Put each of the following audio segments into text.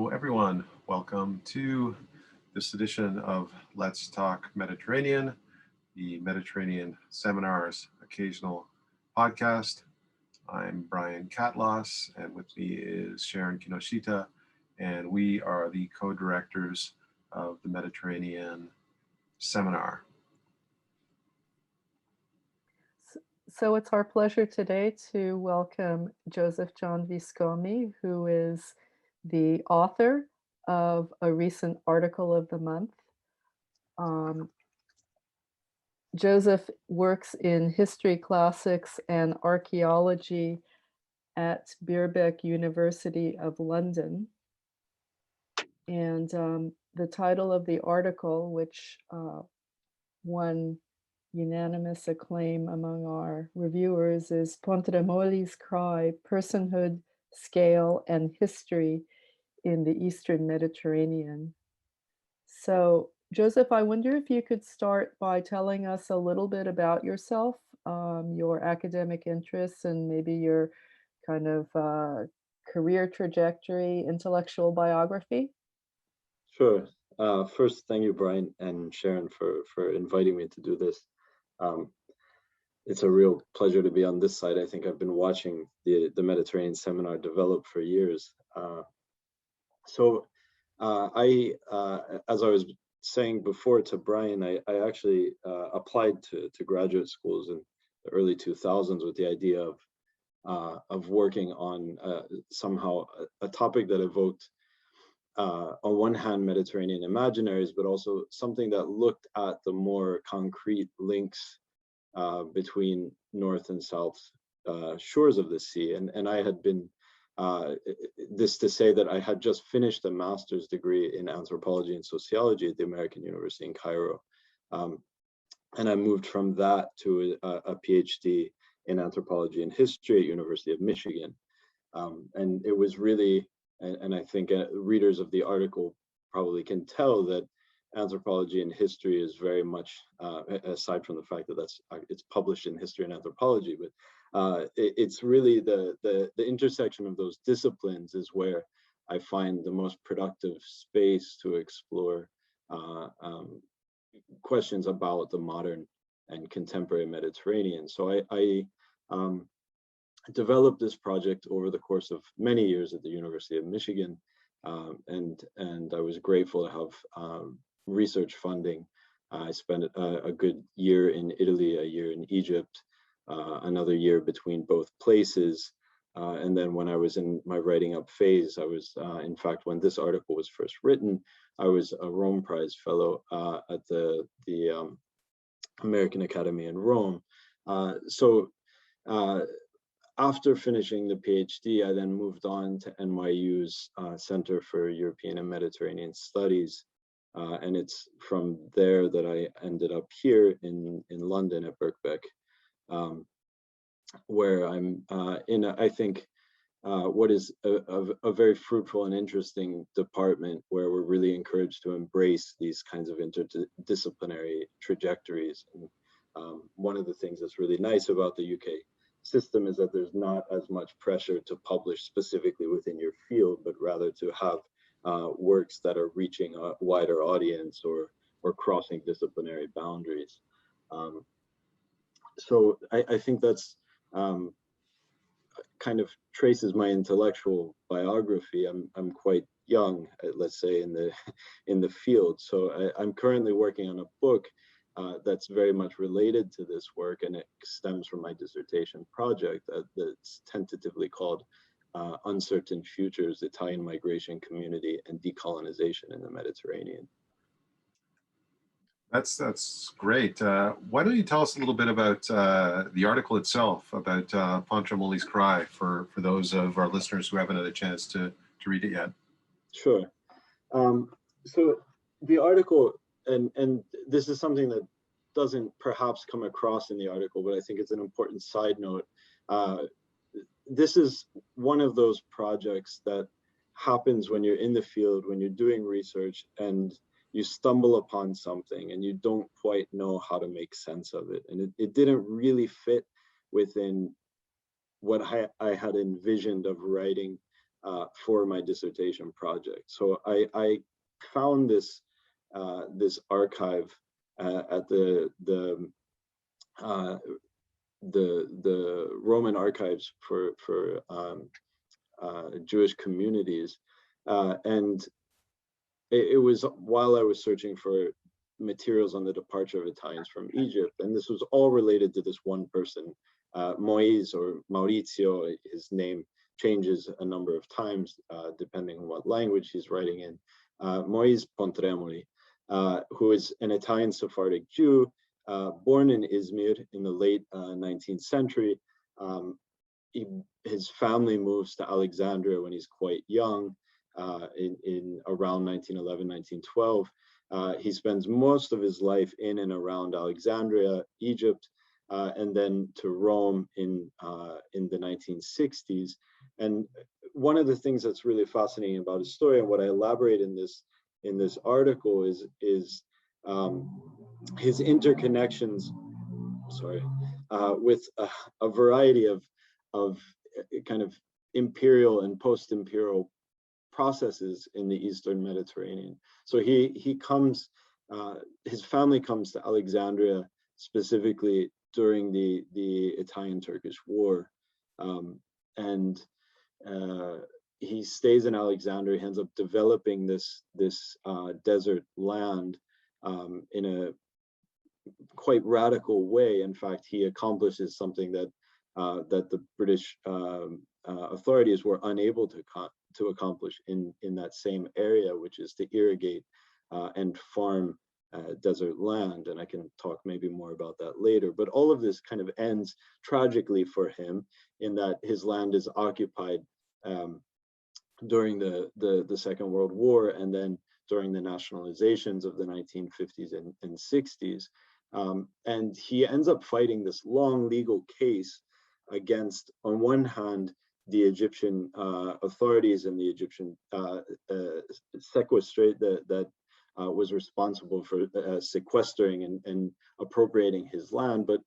Hello, everyone. Welcome to this edition of Let's Talk Mediterranean, the Mediterranean Seminars occasional podcast. I'm Brian Catlos, and with me is Sharon Kinoshita, and we are the co-directors of the Mediterranean Seminar. So it's our pleasure today to welcome Joseph John Viscomi, who is the author of a recent article of the month. Joseph works in history, classics, and archaeology at Birkbeck University of London. And the title of the article, which won unanimous acclaim among our reviewers, is Pontremoli's Cry, Personhood, Scale, and History in the Eastern Mediterranean. So, Joseph, I wonder if you could start by telling us a little bit about yourself, your academic interests, and maybe your kind of career trajectory, intellectual biography. Sure. First, thank you, Brian and Sharon, for inviting me to do this. It's a real pleasure to be on this side. I think I've been watching the Mediterranean Seminar develop for years. As I was saying before to Brian, I actually applied to graduate schools in the early 2000s with the idea of working on somehow a topic that evoked, on one hand, Mediterranean imaginaries, but also something that looked at the more concrete links between north and south shores of the sea. And I had been, this to say that I had just finished a master's degree in anthropology and sociology at the American University in Cairo. And I moved from that to a PhD in anthropology and history at University of Michigan. And it was really, and I think readers of the article probably can tell that anthropology and history is very much, aside from the fact that it's published in history and anthropology, but it's really the intersection of those disciplines is where I find the most productive space to explore questions about the modern and contemporary Mediterranean. So I developed this project over the course of many years at the University of Michigan, and I was grateful to have research funding. I spent a good year in Italy, a year in Egypt, another year between both places. And then when I was in my writing up phase, I was, in fact, when this article was first written, I was a Rome Prize Fellow at the American Academy in Rome. After finishing the PhD, I then moved on to NYU's Center for European and Mediterranean Studies. And it's from there that I ended up here in London at Birkbeck, where I'm in, I think, what is a very fruitful and interesting department where we're really encouraged to embrace these kinds of interdisciplinary trajectories. And one of the things that's really nice about the UK system is that there's not as much pressure to publish specifically within your field, but rather to have works that are reaching a wider audience or crossing disciplinary boundaries. So I think that's kind of traces my intellectual biography. I'm quite young, let's say, in the field. So I'm currently working on a book that's very much related to this work, and it stems from my dissertation project that's tentatively called Uncertain Futures, Italian Migration Community and Decolonization in the Mediterranean. That's great. Why don't you tell us a little bit about the article itself, about Pontremoli's Cry, for those of our listeners who haven't had a chance to read it yet? Sure. So the article, and this is something that doesn't perhaps come across in the article, but I think it's an important side note. This is one of those projects that happens when you're in the field, when you're doing research, and you stumble upon something and you don't quite know how to make sense of it. And it didn't really fit within what I had envisioned of writing for my dissertation project. So I found this this archive at the Roman archives for Jewish communities, and it was while I was searching for materials on the departure of Italians from Egypt, and this was all related to this one person, Moise or Maurizio. His name changes a number of times depending on what language he's writing in. Moise Pontremoli, who is an Italian Sephardic Jew, born in Izmir in the late 19th century. His family moves to Alexandria when he's quite young, in around 1911, 1912. He spends most of his life in and around Alexandria, Egypt, and then to Rome in the 1960s. And one of the things that's really fascinating about his story, and what I elaborate in this article, is his interconnections, with a variety of kind of imperial and post-imperial processes in the Eastern Mediterranean. So he comes, his family comes to Alexandria specifically during the Italian-Turkish War, and he stays in Alexandria. He ends up developing this desert land in a quite radical way. In fact, he accomplishes something that the British authorities were unable to accomplish in that same area, which is to irrigate and farm desert land. And I can talk maybe more about that later. But all of this kind of ends tragically for him in that his land is occupied during the Second World War, and then during the nationalizations of the 1950s and 60s. And he ends up fighting this long legal case against, on one hand, the Egyptian authorities and the Egyptian sequestrate that was responsible for sequestering and appropriating his land, but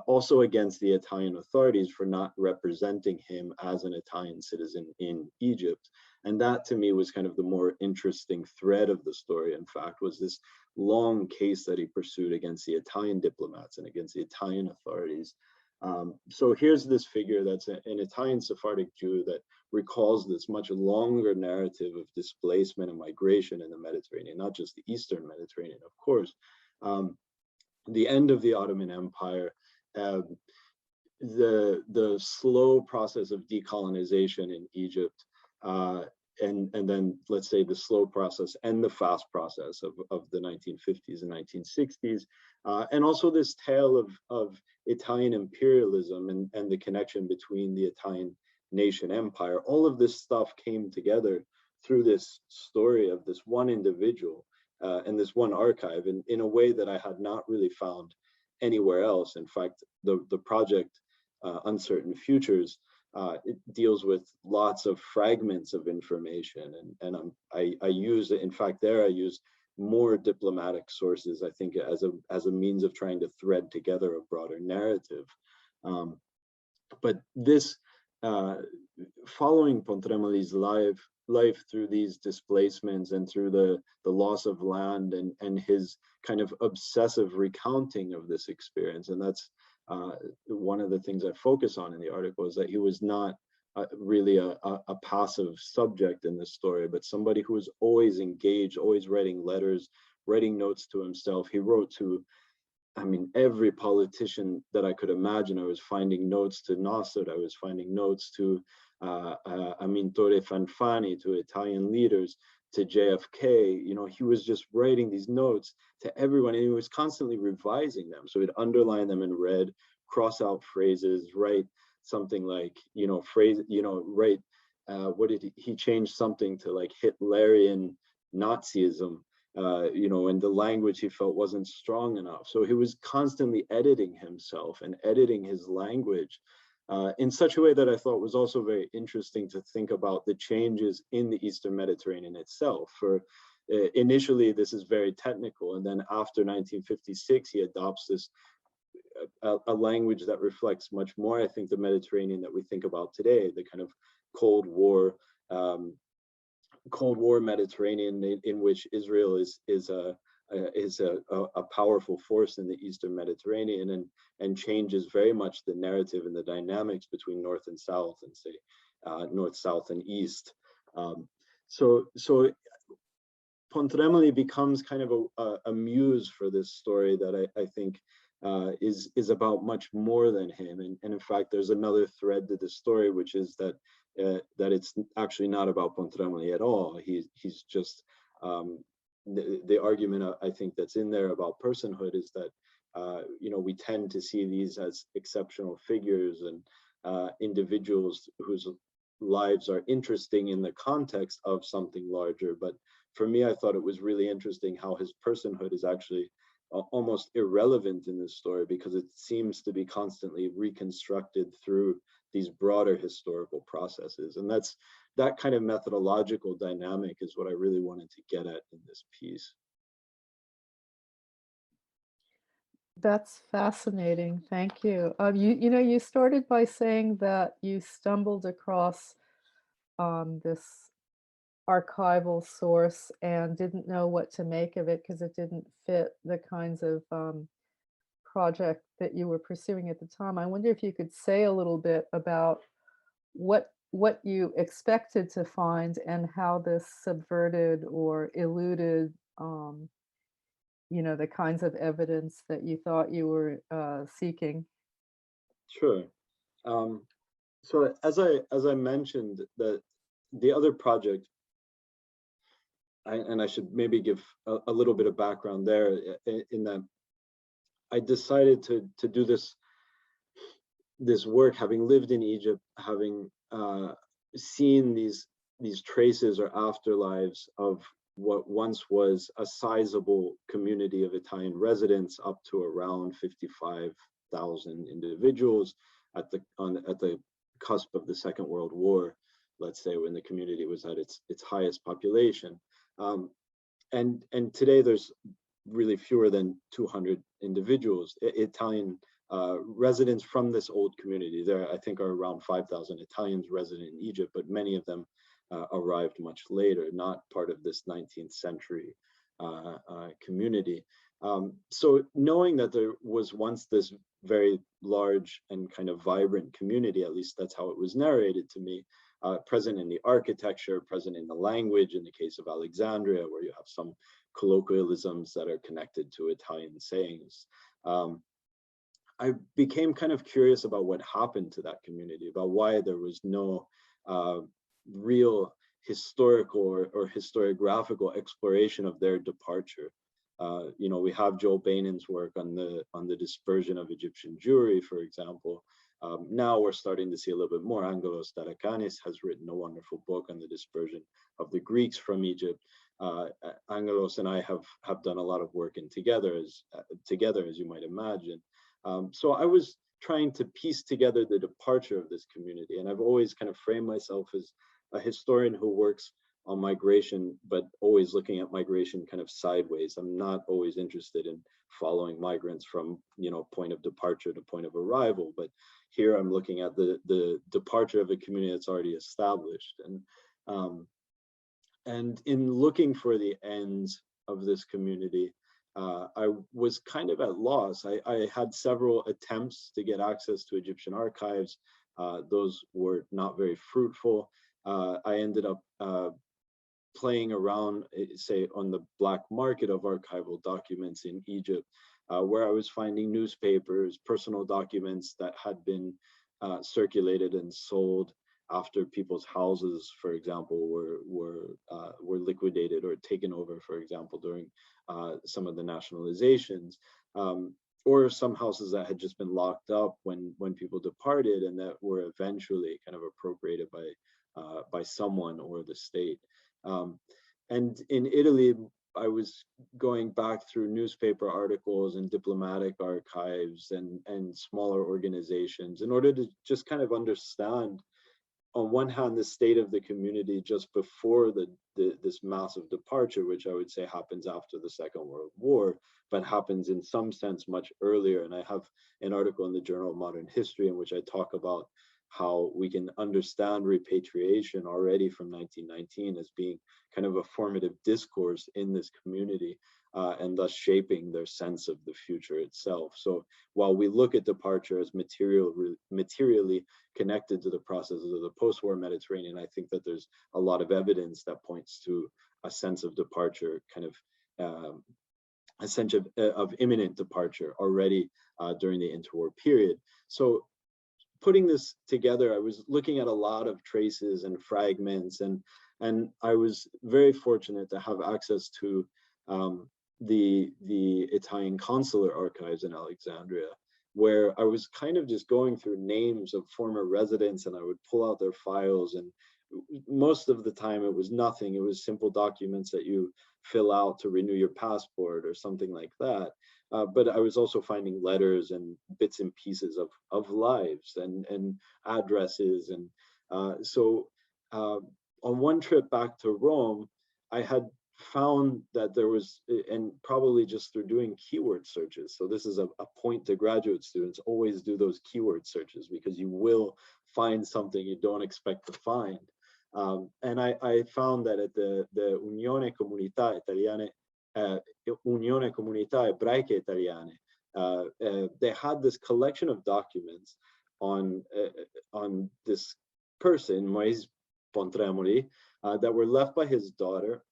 also against the Italian authorities for not representing him as an Italian citizen in Egypt. And that, to me, was kind of the more interesting thread of the story, in fact, was this long case that he pursued against the Italian diplomats and against the Italian authorities. So here's this figure that's an Italian Sephardic Jew that recalls this much longer narrative of displacement and migration in the Mediterranean, not just the Eastern Mediterranean, of course. The end of the Ottoman Empire, the slow process of decolonization in Egypt, and then let's say the slow process and the fast process of the 1950s and 1960s, and also this tale of Italian imperialism and the connection between the Italian nation empire. All of this stuff came together through this story of this one individual and this one archive in a way that I had not really found anywhere else. In fact, the project Uncertain Futures, it deals with lots of fragments of information, and I use, in fact, there I use more diplomatic sources, I think, as a means of trying to thread together a broader narrative. But this, following Pontremoli's life through these displacements and through the loss of land and his kind of obsessive recounting of this experience, and that's one of the things I focus on in the article, is that he was not really a passive subject in this story, but somebody who was always engaged, always writing letters, writing notes to himself. He wrote to, I mean, every politician that I could imagine. I was finding notes to Nasser, I was finding notes to Amintore Fanfani, to Italian leaders, to JFK. You know, he was just writing these notes to everyone, and he was constantly revising them. So he'd underline them in red, cross out phrases, write something like, write, what did he changed something to like Hitlerian Nazism, and the language he felt wasn't strong enough. So he was constantly editing himself and editing his language in such a way that I thought was also very interesting to think about the changes in the Eastern Mediterranean itself. For initially, this is very technical, and then after 1956, he adopts this a language that reflects much more, I think, the Mediterranean that we think about today, the kind of Cold War Cold War Mediterranean in which Israel is a powerful force in the Eastern Mediterranean, and changes very much the narrative and the dynamics between North and South, and say North, South, and East. So Pontremoli becomes kind of a muse for this story that I think is about much more than him. And in fact, there's another thread to the story, which is that it's actually not about Pontremoli at all. He's just the argument I think that's in there about personhood is that we tend to see these as exceptional figures and individuals whose lives are interesting in the context of something larger. But for me, I thought it was really interesting how his personhood is actually almost irrelevant in this story, because it seems to be constantly reconstructed through these broader historical processes. And that kind of methodological dynamic is what I really wanted to get at in this piece. That's fascinating. Thank you. You started by saying that you stumbled across this archival source and didn't know what to make of it because it didn't fit the kinds of project that you were pursuing at the time. I wonder if you could say a little bit about what you expected to find and how this subverted or eluded the kinds of evidence that you thought you were seeking. Sure. So as I mentioned, the other project, and I should maybe give a little bit of background there, in that I decided to do this work, having lived in Egypt, having seen these traces or afterlives of what once was a sizable community of Italian residents, up to around 55,000 individuals at the cusp of the Second World War, let's say, when the community was at its highest population. And today there's really fewer than 200 individuals, Italian residents from this old community. There, I think, are around 5,000 Italians resident in Egypt, but many of them arrived much later, not part of this 19th century community. So knowing that there was once this very large and kind of vibrant community, at least that's how it was narrated to me, present in the architecture, present in the language, in the case of Alexandria, where you have some colloquialisms that are connected to Italian sayings. I became kind of curious about what happened to that community, about why there was no real historical or historiographical exploration of their departure. We have Joel Bainen's work on the dispersion of Egyptian Jewry, for example. Now we're starting to see a little bit more. Angelos Darakanis has written a wonderful book on the dispersion of the Greeks from Egypt. Angelos and I have done a lot of work together, as you might imagine. So I was trying to piece together the departure of this community, and I've always kind of framed myself as a historian who works on migration, but always looking at migration kind of sideways. I'm not always interested in following migrants from point of departure to point of arrival, but here I'm looking at the departure of a community that's already established. And in looking for the ends of this community, I was kind of at loss. I had several attempts to get access to Egyptian archives. Those were not very fruitful. I ended up playing around, say, on the black market of archival documents in Egypt, where I was finding newspapers, personal documents that had been circulated and sold after people's houses, for example, were liquidated or taken over, for example, during some of the nationalizations, or some houses that had just been locked up when people departed and that were eventually kind of appropriated by someone or the state. And in Italy, I was going back through newspaper articles and diplomatic archives and smaller organizations in order to just kind of understand, on one hand, the state of the community just before this massive departure, which I would say happens after the Second World War, but happens in some sense much earlier. And I have an article in the Journal of Modern History in which I talk about how we can understand repatriation already from 1919 as being kind of a formative discourse in this community, and thus shaping their sense of the future itself. So while we look at departure as materially connected to the processes of the post-war Mediterranean, I think that there's a lot of evidence that points to a sense of departure, kind of a sense of imminent departure already during the interwar period. So putting this together, I was looking at a lot of traces and fragments, and I was very fortunate to have access to the Italian consular archives in Alexandria, where I was kind of just going through names of former residents, and I would pull out their files, and most of the time it was nothing. It was simple documents that you fill out to renew your passport or something like that. But I was also finding letters and bits and pieces of lives and addresses. And so on one trip back to Rome, I had found that there was, and probably just through doing keyword searches. So this is a point to graduate students: always do those keyword searches, because you will find something you don't expect to find. And I found that at the Unione Comunità Italiane, Unione Comunità Ebraiche Italiane, they had this collection of documents on this person, Moise Pontremoli, that were left by his daughter,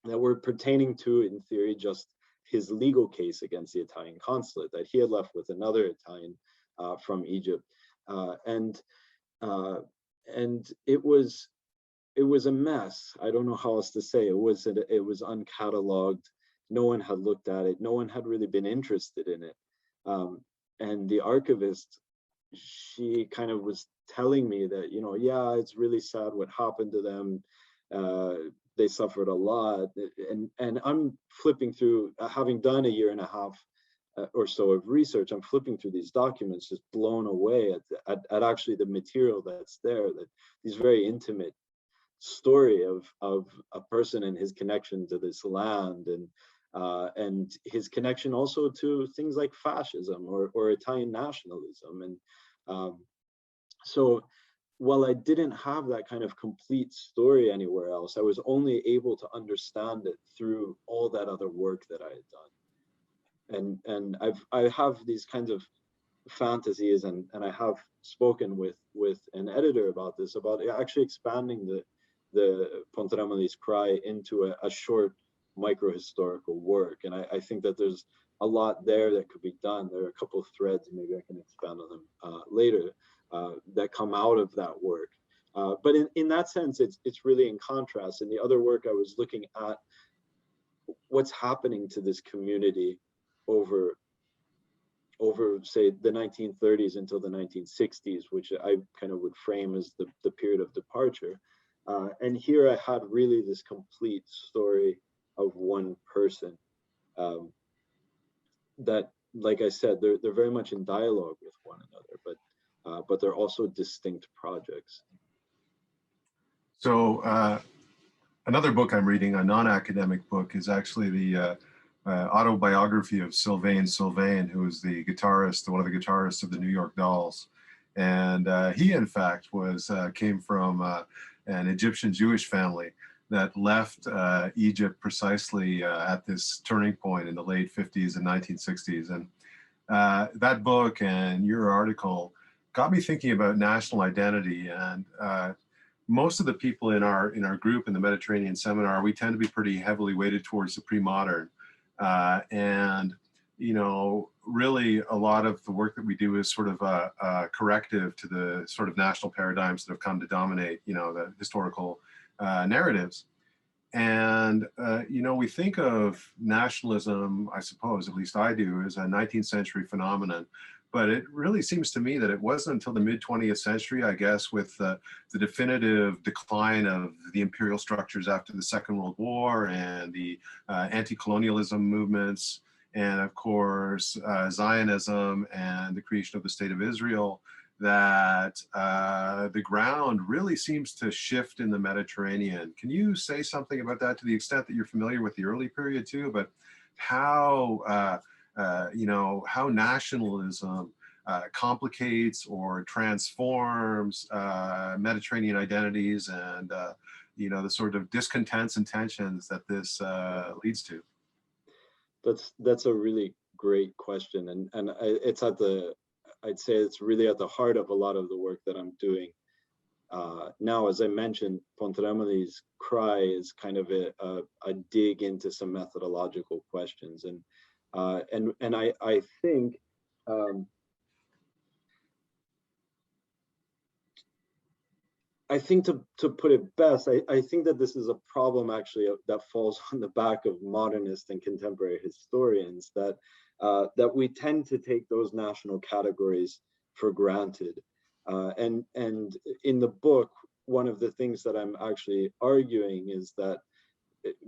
that were pertaining to, in theory, just his legal case against the Italian consulate that he had left with another Italian from Egypt, and it was a mess. I don't know how else to say. It was uncatalogued. No one had looked at it. No one had really been interested in it. And the archivist, she kind of was telling me that, yeah, it's really sad what happened to them. They suffered a lot. And I'm flipping through, having done a year and a half or so of research, I'm flipping through these documents, just blown away at actually the material that's there, that these very intimate story of a person and his connection to this land, and his connection also to things like fascism or Italian nationalism. And so while I didn't have that kind of complete story anywhere else, I was only able to understand it through all that other work that I had done. And I have these kinds of fantasies, and I have spoken with an editor about this, about actually expanding the Pontremoli's Cry into a short micro-historical work. And I think that there's a lot there that could be done. There are a couple of threads, maybe I can expand on them later, that come out of that work. But in that sense, it's really in contrast. In the other work, I was looking at what's happening to this community over say the 1930s until the 1960s, which I kind of would frame as the period of departure. And here I had really this complete story of one person that, like I said, they're very much in dialogue with one another, but they're also distinct projects. So another book I'm reading, a non-academic book, is actually the Autobiography of Sylvain, who is the guitarist, one of the guitarists of the New York Dolls. And he, in fact, came from an Egyptian Jewish family that left Egypt precisely at this turning point in the late 50s and 1960s. And that book and your article got me thinking about national identity. And most of the people in our group in the Mediterranean seminar, we tend to be pretty heavily weighted towards the pre-modern. And really a lot of the work that we do is sort of a corrective to the sort of national paradigms that have come to dominate, the historical narratives. And, we think of nationalism, I suppose, at least I do, as a 19th century phenomenon. But it really seems to me that it wasn't until the mid-20th century, I guess, with the definitive decline of the imperial structures after the Second World War and the anti-colonialism movements, and of course, Zionism and the creation of the State of Israel, that the ground really seems to shift in the Mediterranean. Can you say something about that, to the extent that you're familiar with the early period too, but how nationalism complicates or transforms Mediterranean identities and the sort of discontents and tensions that this leads to? That's a really great question, and it's I'd say it's really at the heart of a lot of the work that I'm doing. Now, as I mentioned, Pontremoli's cry is kind of a dig into some methodological questions, and I think to put it best, I think that this is a problem actually that falls on the back of modernist and contemporary historians, that that we tend to take those national categories for granted. And in the book, one of the things that I'm actually arguing is that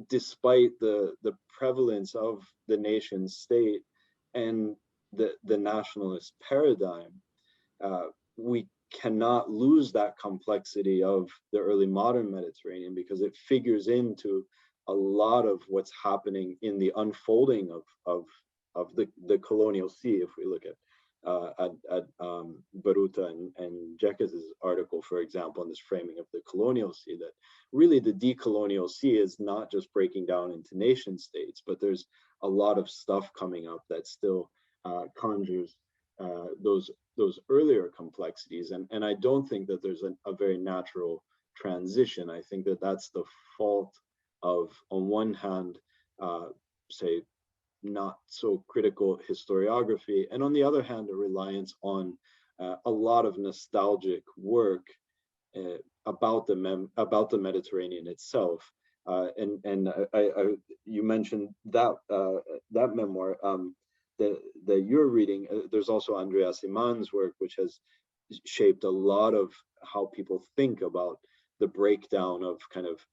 despite the prevalence of the nation state and the nationalist paradigm, we cannot lose that complexity of the early modern Mediterranean, because it figures into a lot of what's happening in the unfolding of the colonial sea. If we look at Baruta and Jekes' article, for example, on this framing of the colonial sea, that really the decolonial sea is not just breaking down into nation states, but there's a lot of stuff coming up that still conjures those earlier complexities, and I don't think that there's a very natural transition. I think that that's the fault of, on one hand, say, not so critical historiography, and on the other hand, a reliance on a lot of nostalgic work about the Mediterranean itself. And you mentioned that that memoir that you're reading. There's also Andreas Iman's work, which has shaped a lot of how people think about the breakdown of kind of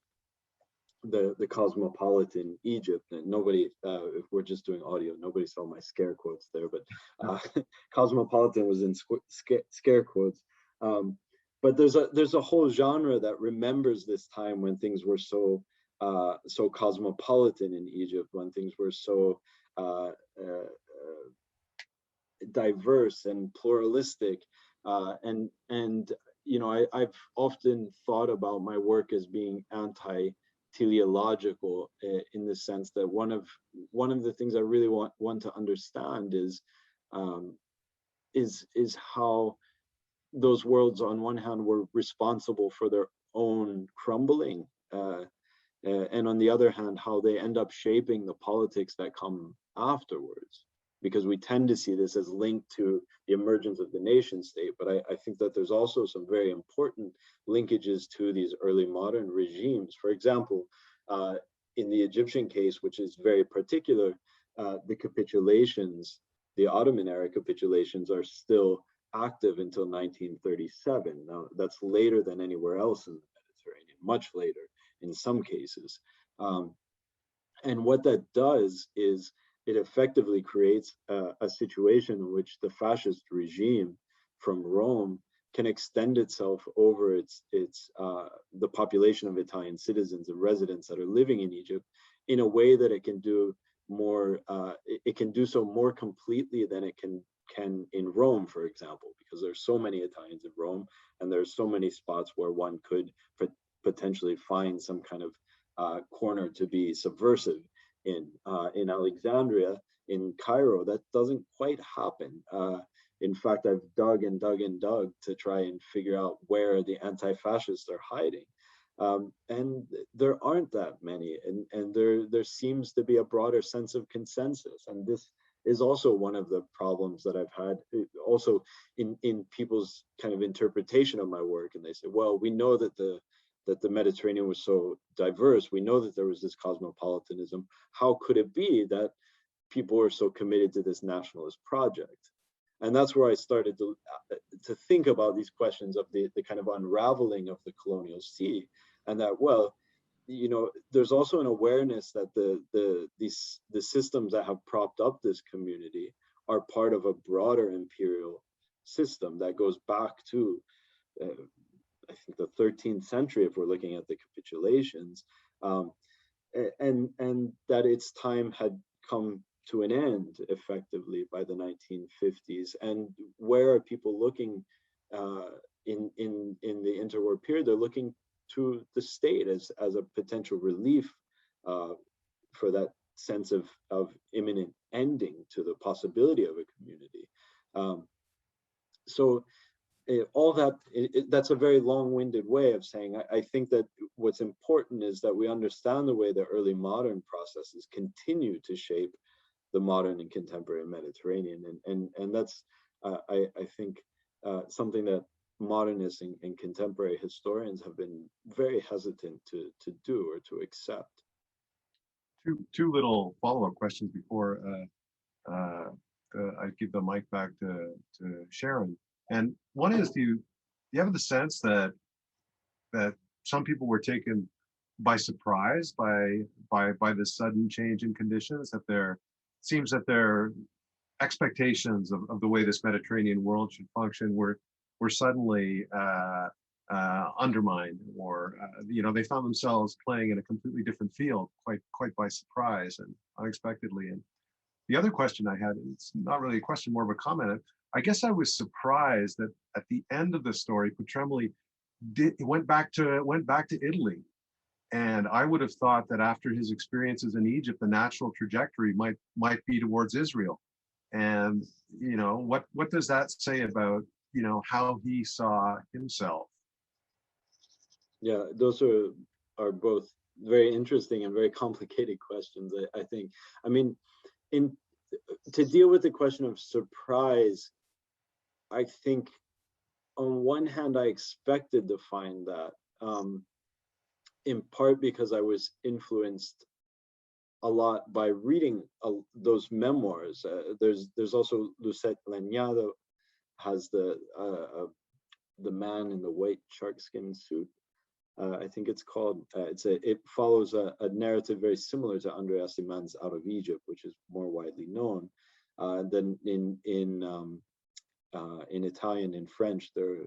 the cosmopolitan Egypt. And nobody, if we're just doing audio, nobody saw my scare quotes there, but cosmopolitan was in scare quotes. But there's a whole genre that remembers this time when things were so cosmopolitan in Egypt, when things were so diverse and pluralistic, and I've often thought about my work as being anti-teleological, in the sense that one of the things I really want to understand is how those worlds on one hand were responsible for their own crumbling, and on the other hand how they end up shaping the politics that come afterwards, because we tend to see this as linked to the emergence of the nation state. But I think that there's also some very important linkages to these early modern regimes. For example, in the Egyptian case, which is very particular, the capitulations, the Ottoman era capitulations, are still active until 1937. Now, that's later than anywhere else in the Mediterranean, much later in some cases. And what that does is it effectively creates a situation in which the fascist regime from Rome can extend itself over the population of Italian citizens and residents that are living in Egypt in a way that it can do more. It can do so more completely than it can in Rome, for example, because there's so many Italians in Rome, and there's so many spots where one could potentially find some kind of corner to be subversive. In Alexandria, in Cairo, that doesn't quite happen. In fact, I've dug and dug and dug to try and figure out where the anti-fascists are hiding. And there aren't that many, and there seems to be a broader sense of consensus. And this is also one of the problems that I've had also in people's kind of interpretation of my work. And they say, well, we know that the Mediterranean was so diverse. We know that there was this cosmopolitanism. How could it be that people were so committed to this nationalist project? And that's where I started to think about these questions of the kind of unraveling of the colonial sea, and that, well, there's also an awareness that the systems that have propped up this community are part of a broader imperial system that goes back to I think the 13th century, if we're looking at the capitulations, and that its time had come to an end effectively by the 1950s. And where are people looking in the interwar period? They're looking to the state as a potential relief for that sense of imminent ending to the possibility of a community. So all that, that's a very long-winded way of saying, I think that what's important is that we understand the way the early modern processes continue to shape the modern and contemporary Mediterranean. And that's, I think, something that modernists and contemporary historians have been very hesitant to do or to accept. Two little follow-up questions before I give the mic back to Sharon. And one is, do you have the sense that some people were taken by surprise by this sudden change in conditions, that seems that their expectations of the way this Mediterranean world should function were suddenly undermined, or they found themselves playing in a completely different field quite by surprise and unexpectedly. And the other question I had, it's not really a question, more of a comment. I guess I was surprised that at the end of the story, Pontremoli went back to Italy. And I would have thought that after his experiences in Egypt, the natural trajectory might be towards Israel. And what does that say about how he saw himself? Yeah, those are both very interesting and very complicated questions, I think. I mean, to deal with the question of surprise, I think on one hand, I expected to find that, in part because I was influenced a lot by reading those memoirs. There's also Lucette Lagnado has the man in the white sharkskin suit. I think it's called. It follows a narrative very similar to Andrea Siman's Out of Egypt, which is more widely known. Then in Italian and French, there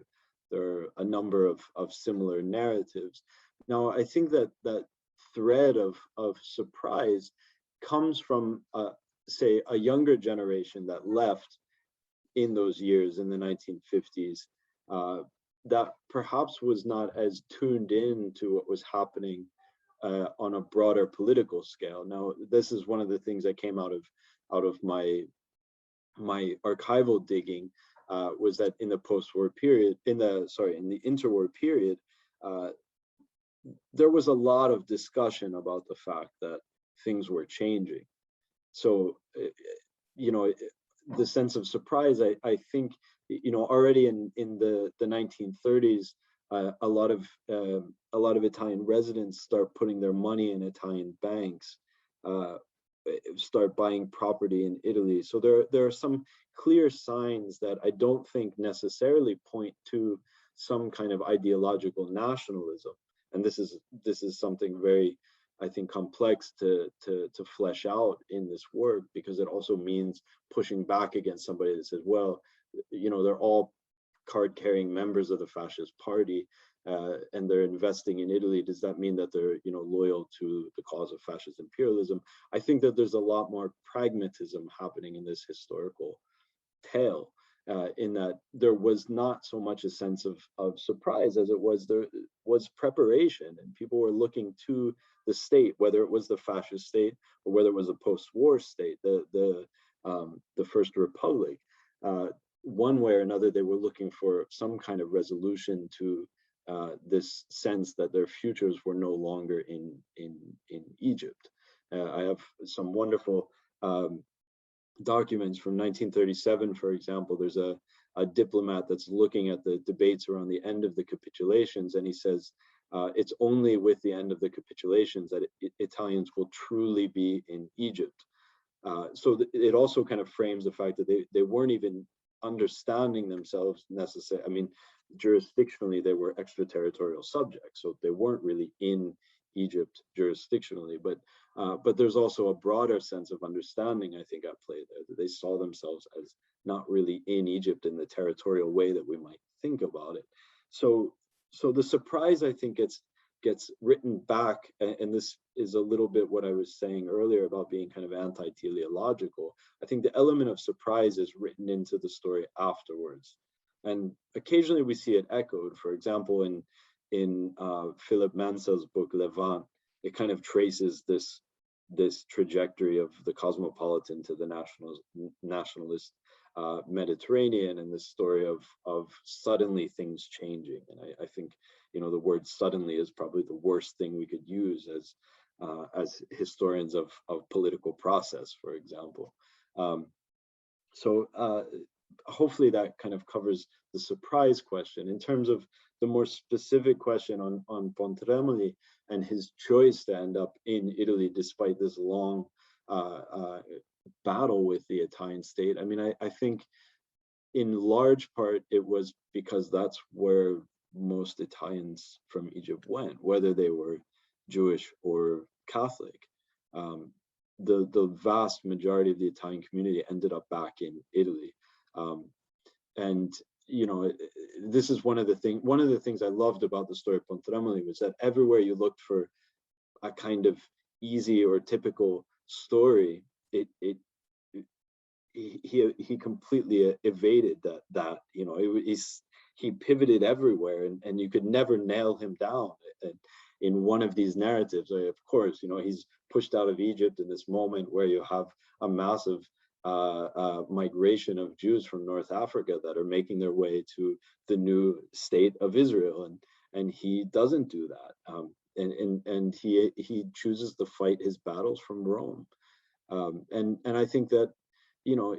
are a number of similar narratives. Now, I think that thread of surprise comes from, say, a younger generation that left in those years in the 1950s, that perhaps was not as tuned in to what was happening on a broader political scale. Now, this is one of the things that came out of my archival digging, was that in the post-war period, in the interwar period, there was a lot of discussion about the fact that things were changing. So, the sense of surprise, I think, already in the 1930s, a lot of Italian residents start putting their money in Italian banks, start buying property in Italy. So there are some clear signs that I don't think necessarily point to some kind of ideological nationalism. And this is something very, I think, complex to flesh out in this work, because it also means pushing back against somebody that says, well, they're all card-carrying members of the fascist party, and they're investing in Italy. Does that mean that they're loyal to the cause of fascist imperialism? I think that there's a lot more pragmatism happening in this historical tale, in that there was not so much a sense of surprise as there was preparation, and people were looking to the state, whether it was the fascist state or whether it was a post-war state, the First Republic. One way or another, they were looking for some kind of resolution to this sense that their futures were no longer in Egypt. I have some wonderful documents from 1937, for example. There's a diplomat that's looking at the debates around the end of the capitulations, and he says, it's only with the end of the capitulations that Italians will truly be in Egypt. So it also kind of frames the fact that they weren't even understanding themselves necessarily. I mean, jurisdictionally, they were extraterritorial subjects, so they weren't really in Egypt jurisdictionally, but there's also a broader sense of understanding, I think, at play there, that they saw themselves as not really in Egypt in the territorial way that we might think about it. So the surprise, I think, gets written back, and this is a little bit what I was saying earlier about being kind of anti-teleological. I think the element of surprise is written into the story afterwards, and occasionally we see it echoed. For example, in Philip Mansell's book Levant, it kind of traces this trajectory of the cosmopolitan to the nationalist Mediterranean, and this story of suddenly things changing. And I think, you know, the word suddenly is probably the worst thing we could use as historians of political process, for example. So hopefully that kind of covers the surprise question. In terms of the more specific question on Pontremoli and his choice to end up in Italy despite this long battle with the Italian state, I mean, I think in large part it was because that's where most Italians from Egypt went, whether they were Jewish or Catholic. The vast majority of the Italian community ended up back in Italy. And you know, this is one of the things I loved about the story of Pontremoli was that everywhere you looked for a kind of easy or typical story, he completely evaded that you know, he pivoted everywhere, and you could never nail him down in one of these narratives. Of course, you know, he's pushed out of Egypt in this moment where you have a massive migration of Jews from North Africa that are making their way to the new state of Israel, and he doesn't do that, and he chooses to fight his battles from Rome, and I think that, you know,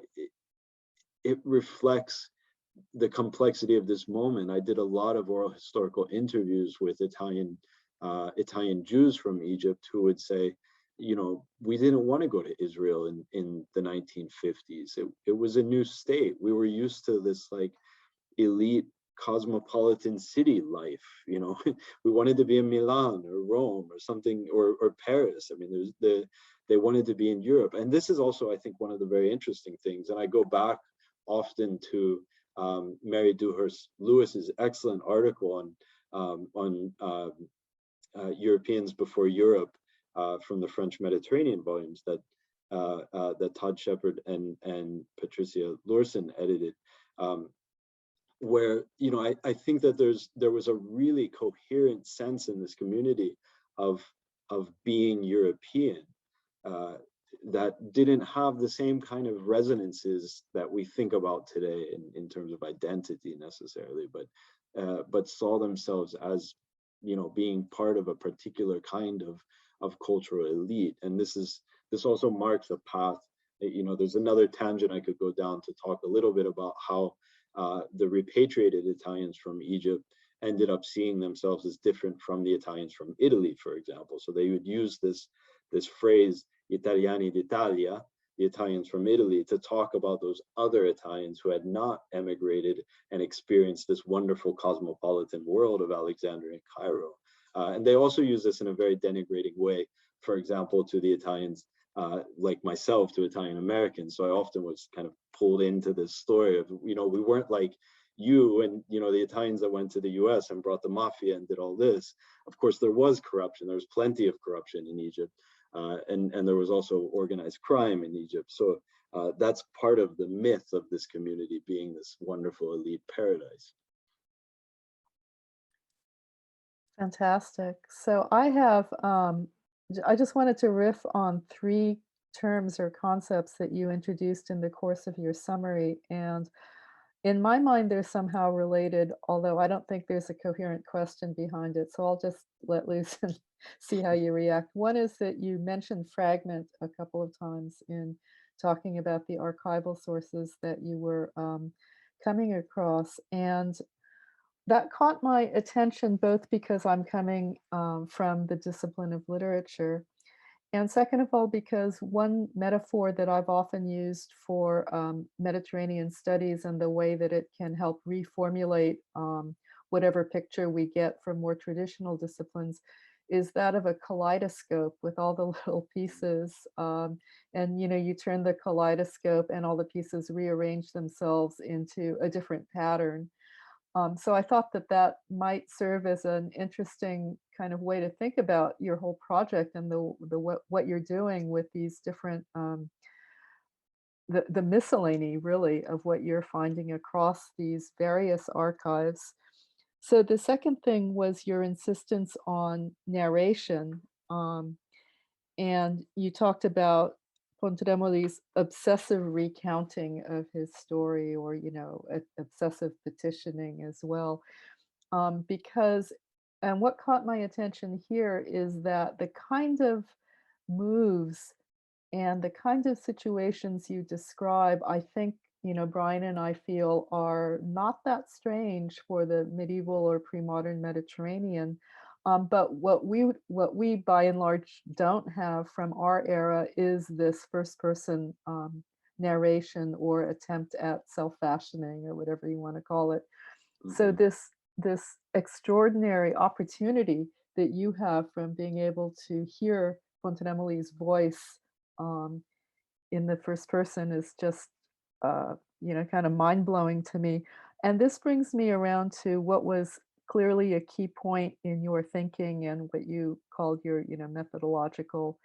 it reflects the complexity of this moment. I did a lot of oral historical interviews with Italian Jews from Egypt who would say, you know, we didn't want to go to Israel in the 1950s. It was a new state. We were used to this like elite cosmopolitan city life, you know. We wanted to be in Milan or Rome or something, or Paris. I mean, they wanted to be in Europe. And this is also, I think, one of the very interesting things. And I go back often to Mary Dewhurst Lewis's excellent article on Europeans before Europe, from the French Mediterranean volumes that Todd Shepard and Patricia Lorson edited, where, you know, I think that there was a really coherent sense in this community of being European, that didn't have the same kind of resonances that we think about today in terms of identity necessarily, but saw themselves as, you know, being part of a particular kind of cultural elite. And this also marks a path. You know, there's another tangent I could go down to talk a little bit about how the repatriated Italians from Egypt ended up seeing themselves as different from the Italians from Italy, for example. So they would use this phrase, Italiani d'Italia, the Italians from Italy, to talk about those other Italians who had not emigrated and experienced this wonderful cosmopolitan world of Alexandria and Cairo. And they also use this in a very denigrating way, for example, to the Italians, like myself, to Italian Americans. So I often was kind of pulled into this story of, you know, we weren't like you and, you know, the Italians that went to the US and brought the mafia and did all this. Of course, there was corruption. There was plenty of corruption in Egypt. And there was also organized crime in Egypt. So that's part of the myth of this community being this wonderful elite paradise. Fantastic. So I have, I just wanted to riff on 3 terms or concepts that you introduced in the course of your summary. And in my mind, they're somehow related, although I don't think there's a coherent question behind it. So I'll just let loose and see how you react. One is that you mentioned fragment a couple of times in talking about the archival sources that you were coming across. And that caught my attention both because I'm coming from the discipline of literature, and second of all, because one metaphor that I've often used for Mediterranean studies and the way that it can help reformulate whatever picture we get from more traditional disciplines is that of a kaleidoscope with all the little pieces. And, you know, you turn the kaleidoscope and all the pieces rearrange themselves into a different pattern. So I thought that that might serve as an interesting kind of way to think about your whole project and what you're doing with these different the miscellany really of what you're finding across these various archives. So the second thing was your insistence on narration, and you talked about Pontremoli's obsessive recounting of his story, or obsessive petitioning as well, because and what caught my attention here is that the kind of moves and the kind of situations you describe, I think, Brian and I feel are not that strange for the medieval or pre-modern Mediterranean. But what we by and large don't have from our era is this first person narration or attempt at self-fashioning or whatever you want to call it. So this extraordinary opportunity that you have from being able to hear Pontremoli's voice in the first person is just kind of mind-blowing to me. And this brings me around to what was clearly a key point in your thinking and what you called your methodological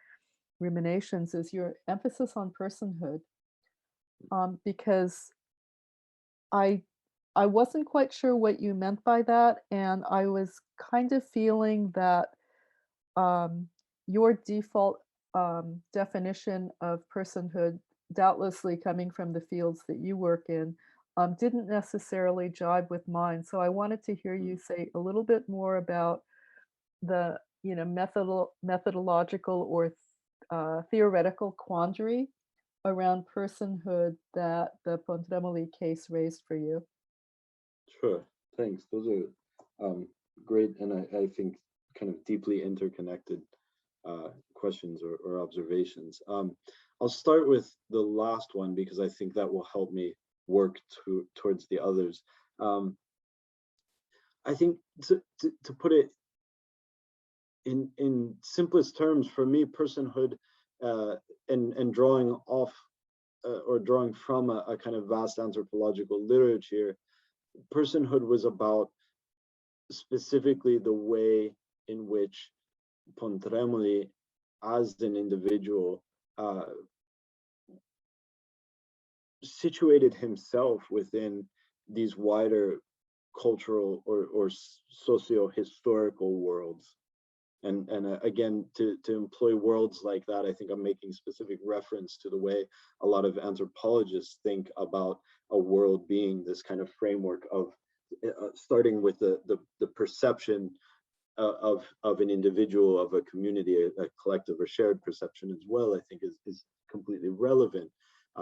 ruminations, is your emphasis on personhood, because I I wasn't quite sure what you meant by that, and I was kind of feeling that um, your default definition of personhood, doubtlessly coming from the fields that you work in, didn't necessarily jibe with mine. So I wanted to hear you say a little bit more about the methodological or theoretical quandary around personhood that the Pontremoli case raised for you. Sure, thanks. Those are great, and I think kind of deeply interconnected questions or observations. I'll start with the last one because I think that will help me work towards the others. I think to put it in simplest terms, for me, personhood and drawing off or drawing from a kind of vast anthropological literature, personhood was about specifically the way in which Pontremoli, as an individual, situated himself within these wider cultural or socio-historical worlds. And again, to employ words like that, I think I'm making specific reference to the way a lot of anthropologists think about a world being this kind of framework of starting with the perception of an individual, of a community, a collective or shared perception as well, I think is completely relevant.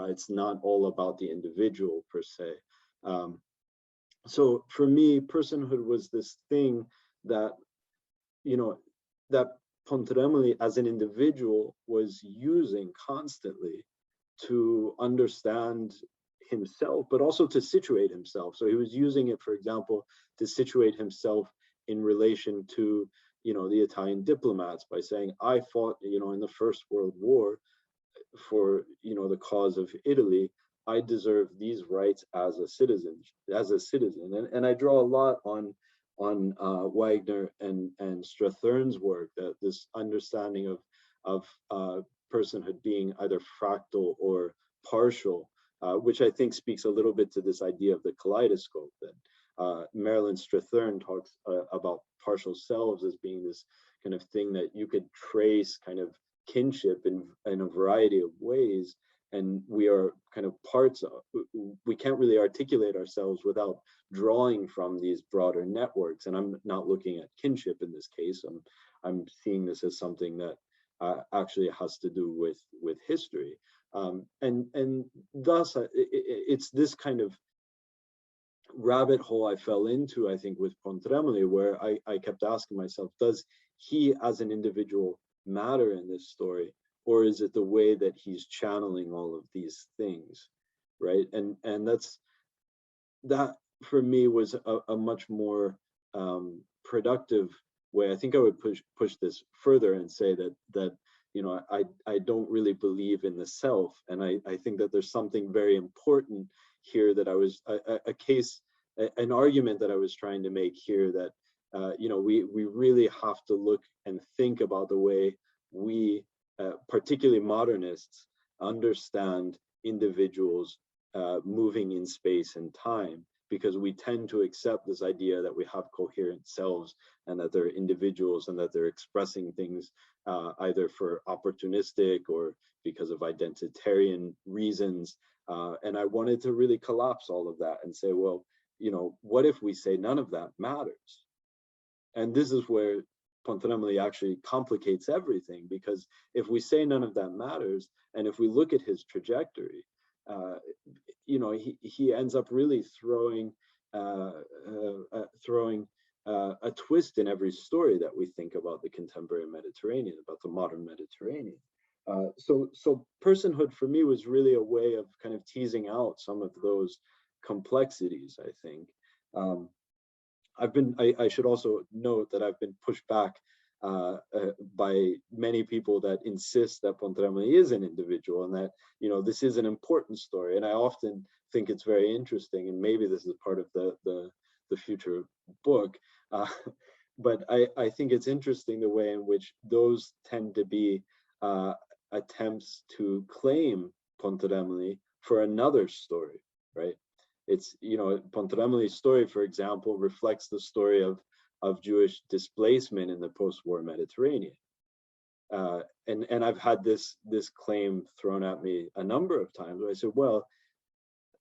It's not all about the individual per se. So for me, personhood was this thing that, that Pontremoli as an individual was using constantly to understand himself, but also to situate himself. So he was using it, for example, to situate himself in relation to, the Italian diplomats by saying, I fought, in the First World War for, the cause of Italy. I deserve these rights as a citizen. And I draw a lot on Wagner and Strathern's work, that this understanding of personhood being either fractal or partial, which I think speaks a little bit to this idea of the kaleidoscope that Marilyn Strathern talks about partial selves as being this kind of thing that you could trace kind of kinship in a variety of ways. And we are kind of parts of, we can't really articulate ourselves without drawing from these broader networks. And I'm not looking at kinship in this case. I'm seeing this as something that actually has to do with history. And thus it's this kind of rabbit hole I fell into, I think, with Pontremoli, where I kept asking myself, does he as an individual matter in this story? Or is it the way that he's channeling all of these things, right? And that for me was a much more productive way. I think I would push this further and say that I don't really believe in the self, and I think that there's something very important here that I was a case an argument that I was trying to make here, that we really have to look and think about the way we, particularly modernists, understand individuals moving in space and time, because we tend to accept this idea that we have coherent selves and that they're individuals and that they're expressing things either for opportunistic or because of identitarian reasons. And I wanted to really collapse all of that and say, well, what if we say none of that matters? And this is where Pontremoli actually complicates everything, because if we say none of that matters, and if we look at his trajectory, he ends up really throwing a twist in every story that we think about the contemporary Mediterranean, about the modern Mediterranean. So personhood for me was really a way of kind of teasing out some of those complexities, I think. I should also note that I've been pushed back by many people that insist that Pontremoli is an individual and that, this is an important story. And I often think it's very interesting, and maybe this is part of the future book. But I think it's interesting the way in which those tend to be attempts to claim Pontremoli for another story, right? It's, Pontremoli's story, for example, reflects the story of Jewish displacement in the post-war Mediterranean. And I've had this claim thrown at me a number of times where I said, well,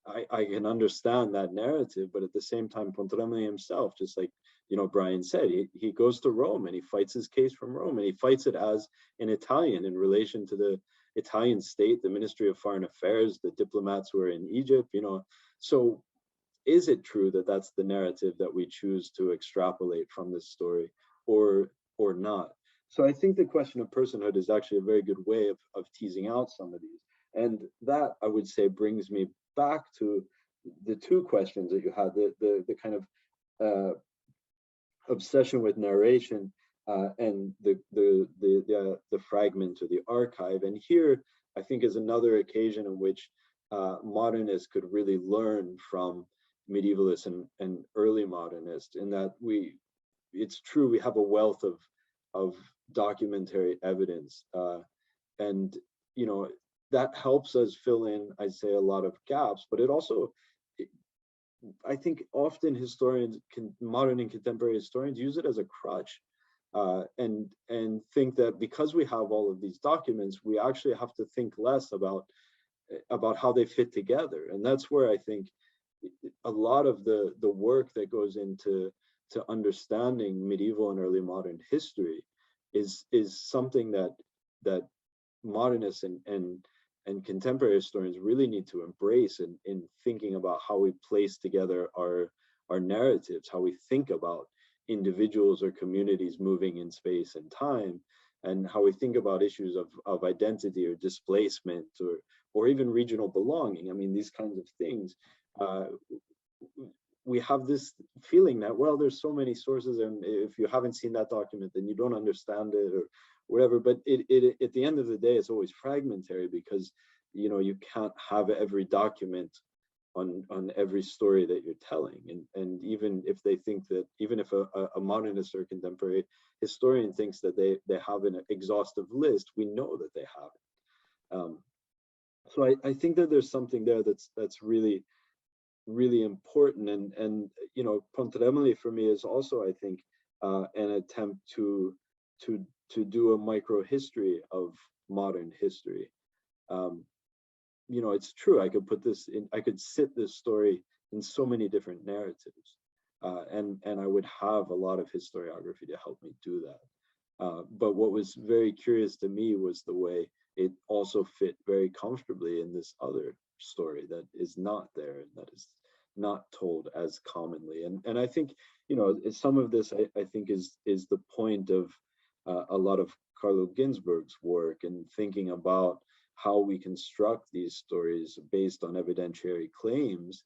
I can understand that narrative, but at the same time, Pontremoli himself, just like, Brian said, he goes to Rome and he fights his case from Rome, and he fights it as an Italian in relation to the Italian state, the Ministry of Foreign Affairs, the diplomats who are in Egypt, So is it true that that's the narrative that we choose to extrapolate from this story, or not? So I think the question of personhood is actually a very good way of teasing out some of these. And that, I would say, brings me back to the two questions that you had, the kind of obsession with narration and the fragment or the archive. And here, I think, is another occasion in which modernists could really learn from medievalists and early modernists, in that it's true, we have a wealth of documentary evidence, and that helps us fill in, I'd say, a lot of gaps, but it also, I think, often modern and contemporary historians use it as a crutch, and think that because we have all of these documents, we actually have to think less about how they fit together. And that's where I think a lot of the work that goes into understanding medieval and early modern history is something that modernists and contemporary historians really need to embrace in thinking about how we place together our narratives, how we think about individuals or communities moving in space and time, and how we think about issues of identity or displacement or even regional belonging. I mean, these kinds of things. We have this feeling that, well, there's so many sources, and if you haven't seen that document, then you don't understand it or whatever. But it at the end of the day, it's always fragmentary, because you can't have every document on every story that you're telling. And even if they think that, even if a modernist or contemporary historian thinks that they have an exhaustive list, we know that they haven't. So I think that there's something there that's really, really important. And Pontremoli for me is also, I think, an attempt to do a micro history of modern history. It's true, I could sit this story in so many different narratives, and I would have a lot of historiography to help me do that. But what was very curious to me was the way it also fit very comfortably in this other story that is not there, and that is not told as commonly. And I think, some of this I think is the point of a lot of Carlo Ginzburg's work, and thinking about how we construct these stories based on evidentiary claims.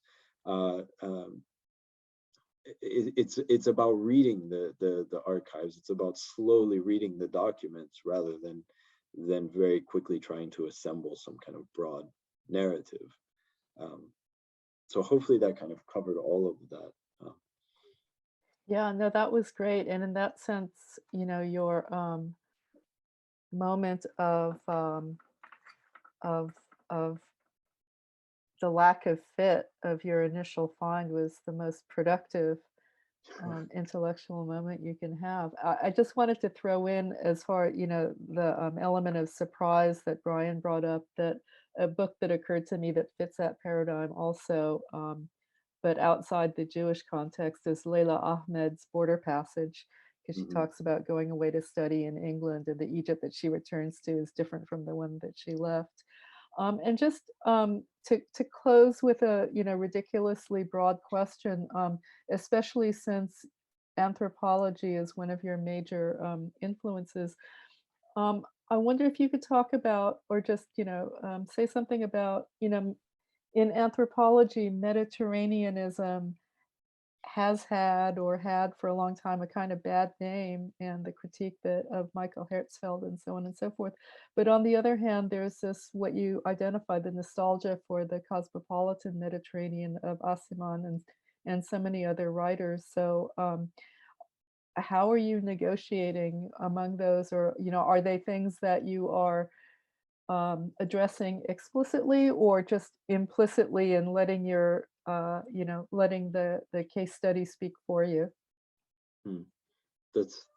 It's about reading the archives. It's about slowly reading the documents rather than very quickly trying to assemble some kind of broad narrative. So hopefully that kind of covered all of that. Yeah, no, that was great. And in that sense, your moment of of the lack of fit of your initial find was the most productive intellectual moment you can have. I just wanted to throw in, as far, the element of surprise that Brian brought up, that a book that occurred to me that fits that paradigm also, but outside the Jewish context, is Leila Ahmed's Border Passage, because she Mhm. talks about going away to study in England, and the Egypt that she returns to is different from the one that she left. And just to close with a ridiculously broad question, especially since anthropology is one of your major influences. I wonder if you could talk about, or just say something about, in anthropology, Mediterraneanism has had, or had for a long time, a kind of bad name, and the critique that of Michael Herzfeld and so on and so forth. But on the other hand, there's this, what you identified, the nostalgia for the cosmopolitan Mediterranean of Asiman and so many other writers. So how are you negotiating among those, or are they things that you are addressing explicitly, or just implicitly, and letting your letting the case study speak for you? Hmm. That's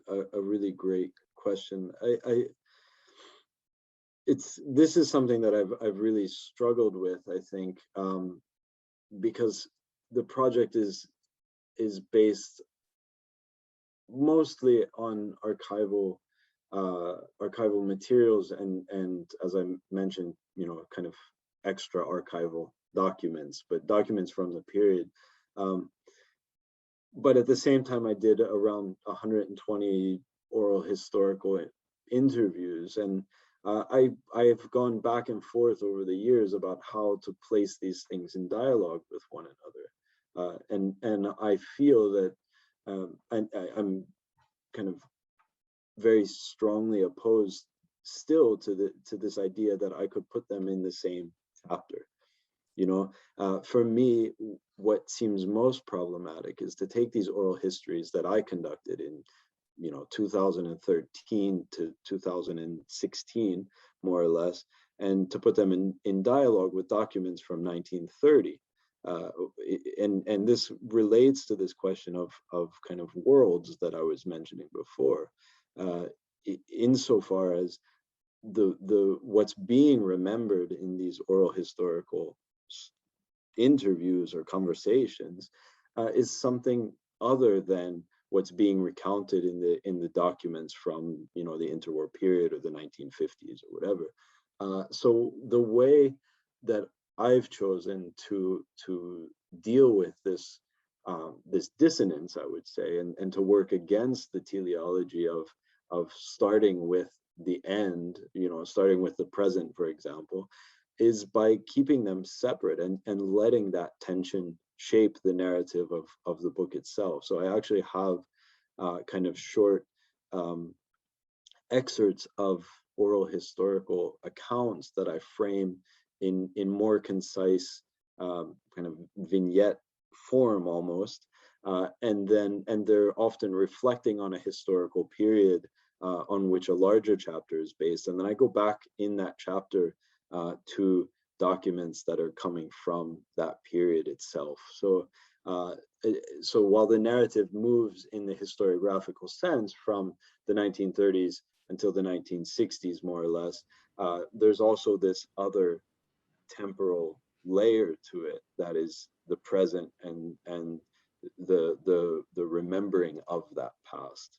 a really great question. This is something that I've really struggled with, I think, because the project is based mostly on archival materials, and as I mentioned, kind of extra archival documents, but documents from the period. But at the same time, I did around 120 oral historical interviews, and I've gone back and forth over the years about how to place these things in dialogue with one another, and I feel that I'm kind of very strongly opposed still to this idea that I could put them in the same chapter. For me, what seems most problematic is to take these oral histories that I conducted in 2013 to 2016, more or less, and to put them in dialogue with documents from 1930. And this relates to this question of kind of worlds that I was mentioning before, insofar as the what's being remembered in these oral historical interviews or conversations is something other than what's being recounted in the documents from the interwar period or the 1950s or whatever. So the way that I've chosen to deal with this dissonance, I would say, and to work against the teleology of starting with the end, starting with the present, for example, is by keeping them separate and letting that tension shape the narrative of the book itself. So I actually have kind of short excerpts of oral historical accounts that I frame in more concise kind of vignette form almost, and they're often reflecting on a historical period on which a larger chapter is based, and then I go back in that chapter to documents that are coming from that period itself. So while the narrative moves in the historiographical sense from the 1930s until the 1960s, more or less, there's also this other temporal layer to it that is the present and the remembering of that past.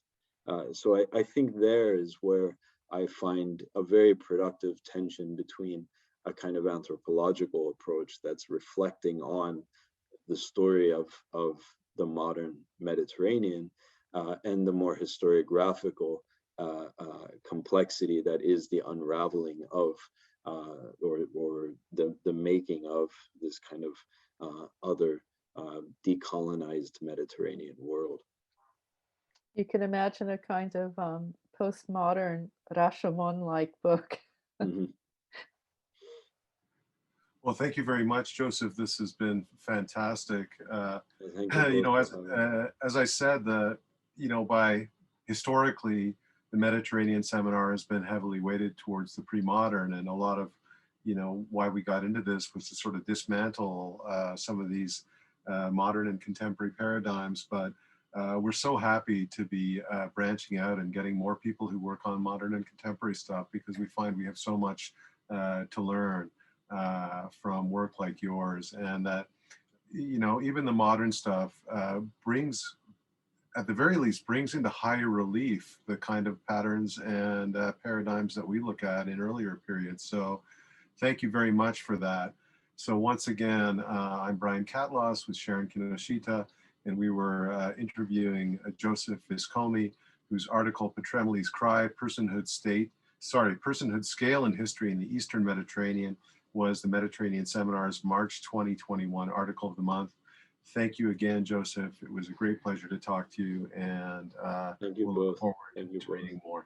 So I think there is where I find a very productive tension between a kind of anthropological approach that's reflecting on the story of the modern Mediterranean and the more historiographical complexity that is the unraveling of or the making of this kind of other decolonized Mediterranean world. You can imagine a kind of postmodern Rashomon-like book. Mhm. Well, thank you very much, Joseph. This has been fantastic. Thank you You know, both for having me. as I said, by historically, the Mediterranean seminar has been heavily weighted towards the pre-modern, and a lot of, why we got into this was to sort of dismantle some of these modern and contemporary paradigms. But we're so happy to be branching out and getting more people who work on modern and contemporary stuff, because we find we have so much to learn from work like yours, and that even the modern stuff brings, at the very least, brings into higher relief the kind of patterns and paradigms that we look at in earlier periods. So thank you very much for that. So once again, I'm Brian Catlos with Sharon Kinoshita, and we were interviewing Joseph Viscomi, whose article Pontremoli's Cry, Personhood Scale and History in the Eastern Mediterranean was the Mediterranean Seminar's March 2021 Article of the Month. Thank you again, Joseph. It was a great pleasure to talk to you, and Thank you we'll both. look forward Thank you to both. reading more.